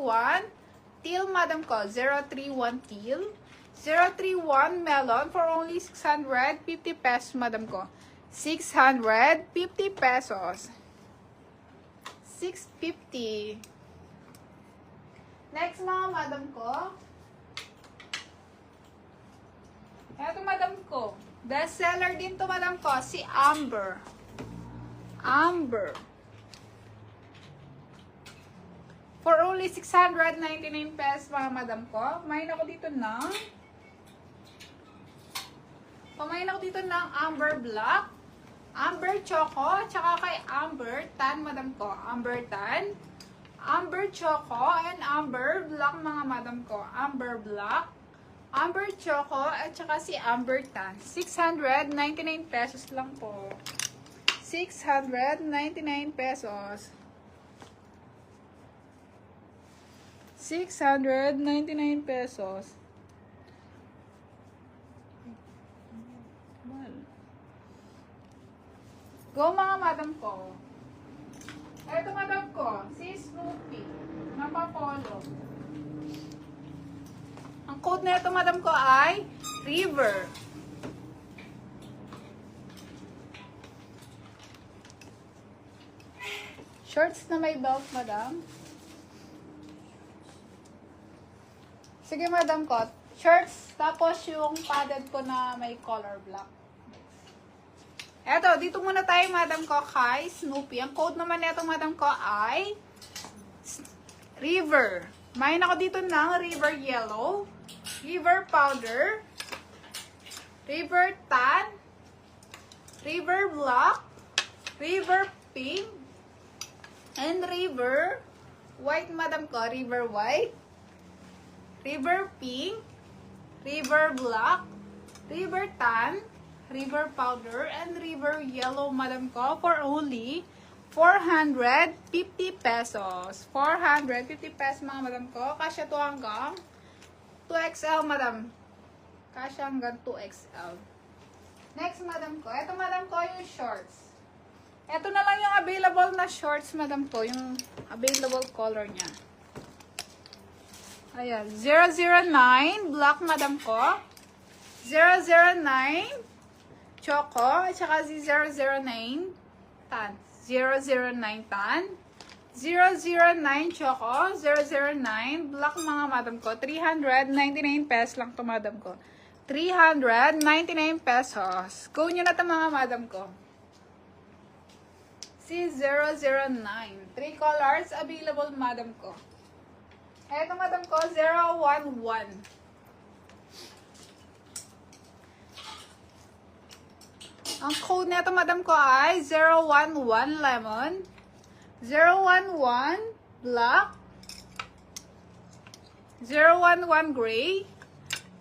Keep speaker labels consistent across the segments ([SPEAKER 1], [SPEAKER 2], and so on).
[SPEAKER 1] 031 teal, madam ko. 031 teal. 031 melon for only 650 pesos, madam ko. 650 pesos. 650. Next, mga madam ko. Eto, madam ko. Best seller din to, madam ko. Si Amber. Amber. For only 699 pesos, mga madam ko. Kumain ako dito ng Amber Black, Amber Choco, tsaka kay Amber Tan, madam ko. Amber Tan, Amber Choco, and Amber Black, mga madam ko. Amber Black, Amber Choco, at tsaka si Amber Tan. 699 pesos lang po. 699 pesos. 699 pesos. Go, mga madam ko. Eto, madam ko, si Snoopy, napapolo. Ang code na ito, madam ko, ay River. Shorts na may belt, madam. Sige, madam ko. Shorts, tapos yung padded ko na may color black. Eto, dito muna tayo, madam ko, kay Snoopy. Ang code naman nito, madam ko, ay River. Main ako dito ng River Yellow, River Powder, River Tan, River Black, River Pink, and River White, madam ko. River White, River Pink, River Black, River Tan, River Powder, and River Yellow, madam ko, for only 450 pesos. 450 pesos, mga madam ko. Kasya to hanggang 2XL, madam. Kasya hanggang 2XL. Next, madam ko. Ito, madam ko, yung shorts. Ito na lang yung available na shorts, madam ko. Yung available color niya. Ayan. 009, black, madam ko. 009, Choco, at saka si 009 Tan. 009 Tan. 009 Choco. 009 Black, mga madam ko. 399 pesos lang to, madam ko. 399 pesos. Go nyo na to, mga madam ko. Si 009. 3 colors available, madam ko. Eto, madam ko, 011. Ang code nito, madam ko, ay 011 lemon, 011 black, 011 gray,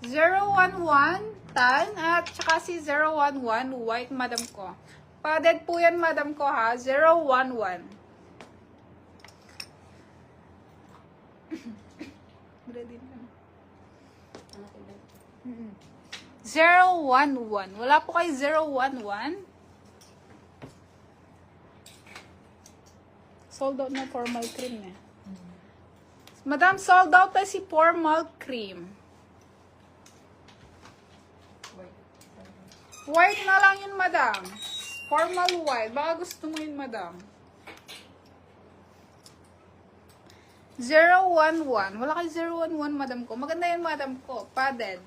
[SPEAKER 1] 011 tan, at saka si 011 white, madam ko. Padded po yan, madam ko, ha. 011. Ready na. 011. Wala po kay 011. Sold out na formal cream eh. Madam, sold out na si formal cream. White na lang yun, madam. Formal white. Baka gusto mo yun, madam. 011. Wala kay 011, madam ko. Maganda yun, madam ko. Padded.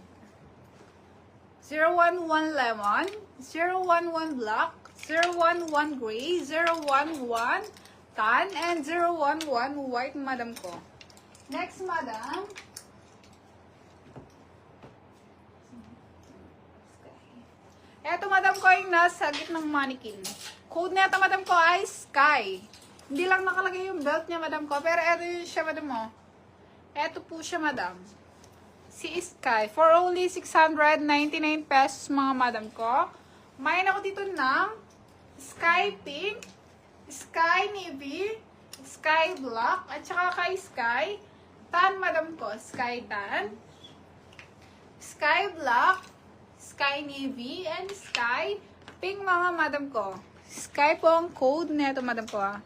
[SPEAKER 1] 011 lemon, 011 black, 011 gray, 011 tan, and 011 white, madam ko. Next, madam. Eto, madam ko, yung nasa gitnang mannequin. Code na ito, madam ko, ay Sky. Hindi lang nakalagay yung belt niya, madam ko. Pero eto yun siya, madam mo. Eto po siya, madam. Si Sky. For only 699 pesos, mga madam ko. Main ako dito ng Sky Pink, Sky Navy, Sky Black, at saka kay Sky Tan, madam ko. Sky Tan, Sky Black, Sky Navy, and Sky Pink, mga madam ko. Sky po ang code nito, madam ko, ha.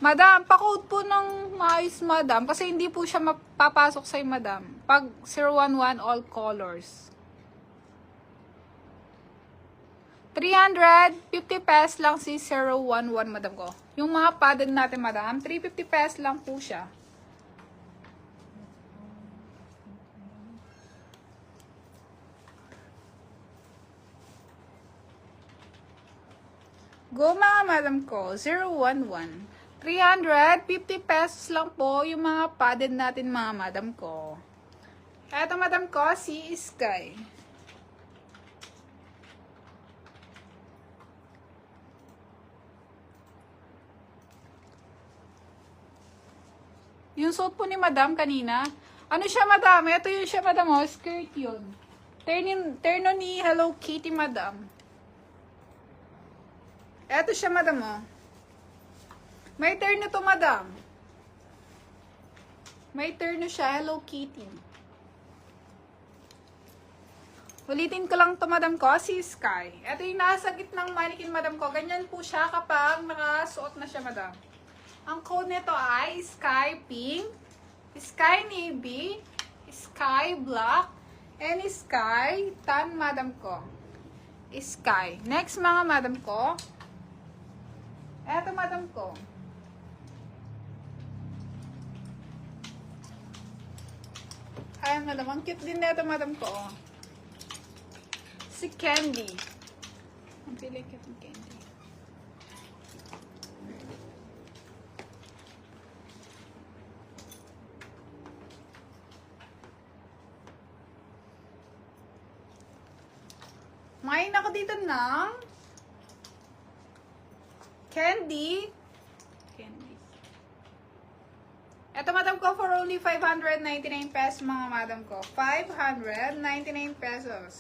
[SPEAKER 1] Madam, pa-code po ng maayos, madam. Kasi hindi po siya mapapasok sa'yo, madam. Pag 011 all colors. 350 pesos lang si 011, madam ko. Yung mga padded natin, madam, 350 pesos lang po siya. Go mga madam ko, 011. 350 pesos lang po yung mga padded natin mga madam ko. Eto madam ko, si Sky. Yung suit po ni madam kanina, ano siya madam? Ito yung siya madam, oh, skirt yun. Terno ni Hello Kitty madam. Eto siya madam, oh. May terno to, madam. May terno siya, Hello Kitty. Ulitin ko lang to, madam ko, si Sky. Ito yung nasa gitnang mannequin, madam ko. Ganyan po siya kapag nakasuot na siya, madam. Ang code nito ay Sky Pink, Sky Navy, Sky Black, and Sky Tan, madam ko. Sky. Next, mga madam ko. Eto, madam ko. Ay, madam. Ang cute din na ito, madam ko. Oh. Si Candy. Ang pili cute ng Candy. Main ako dito ng Candy. Ito madam ko for only 599 pesos mga madam ko. 599 pesos.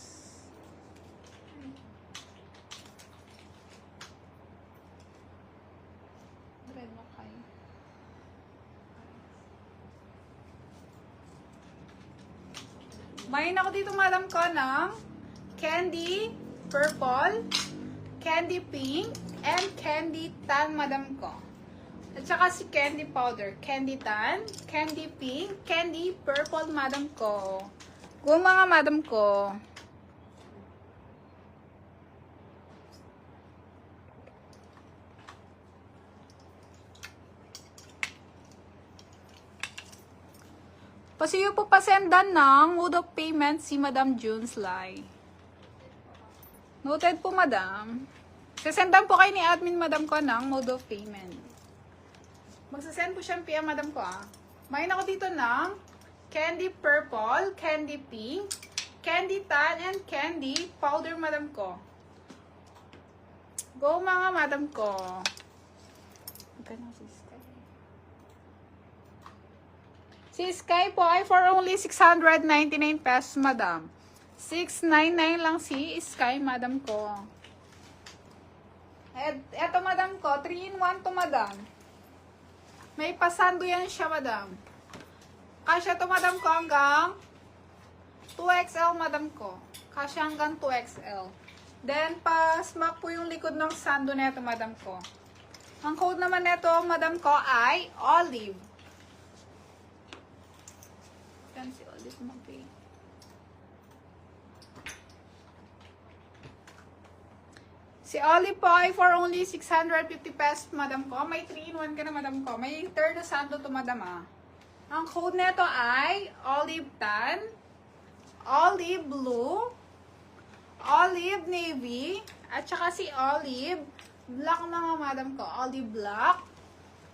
[SPEAKER 1] Main ako dito madam ko ng Candy Purple, Candy Pink, and Candy Tan madam ko. At saka si Candy Powder, Candy Tan, Candy Pink, Candy Purple, madam ko. Go mga madam ko. Pasiyo po pasendan ng mode of payment si Madam June Sly. Noted po, madam. Sasendan po kayo ni admin, madam ko, ng mode of payment. Magsasend po siyang PM, madam ko, ah. Main ako dito ng Candy Purple, Candy Pink, Candy Tan, and Candy Powder, madam ko. Go, mga madam ko. Si Sky po ay for only 699 pesos, madam. 699 lang si Sky, madam ko. Eto, madam ko, 3-in-1 to, madam. May pasando yan siya, madam. Kasya to, madam ko, hanggang 2XL, madam ko. Kasya hanggang 2XL. Then, pa-smack po yung likod ng sando neto, madam ko. Ang code naman neto, madam ko, ay Olive. Yan si Olive mag-pay. Si Olive po ay for only 650 pesos, madam ko. May 3-in-1 ka na, madam ko. May third na sando to, madam, ah. Ang code nito ay Olive Tan, Olive Blue, Olive Navy, at saka si Olive Black, mga madam ko. Olive Black,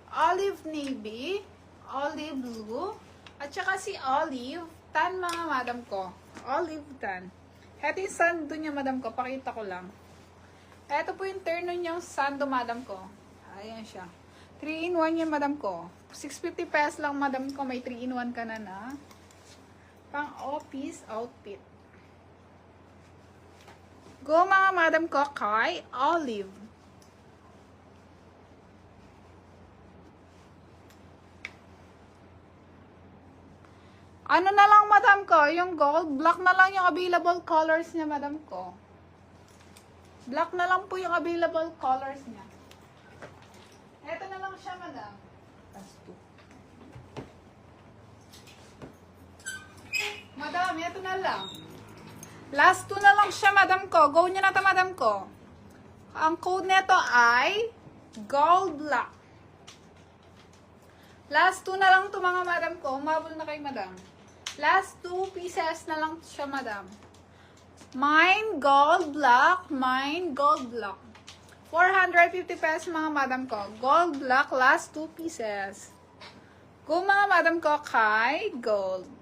[SPEAKER 1] Olive Navy, Olive Blue, at saka si Olive Tan, mga madam ko. Olive Tan. Ito yung sando niya, madam ko. Pakita ko lang. Ito po yung terno niyang sando, madam ko. Ayan siya. 3-in-1 yan, madam ko. 650 pesos lang, madam ko. May 3-in-1 ka na pang office outfit. Go, mga madam ko, kay Olive. Ano na lang, madam ko? Yung gold, black na lang yung available colors niya, madam ko. Black na lang po yung available colors niya. Ito na lang siya, madam.
[SPEAKER 2] Last two.
[SPEAKER 1] Madam, ito na lang. Last 2 na lang siya, madam ko. Go nyo na ito, madam ko. Ang code nito ay Gold Black. Last 2 na lang ito, mga madam ko. Umabol na kay madam. Last 2 pieces na lang siya, madam. Mine Gold Black. Mine Gold Black. 450 pesos, mga madam ko. Gold Black, last 2 pieces. Go, mga madam ko, kay Gold.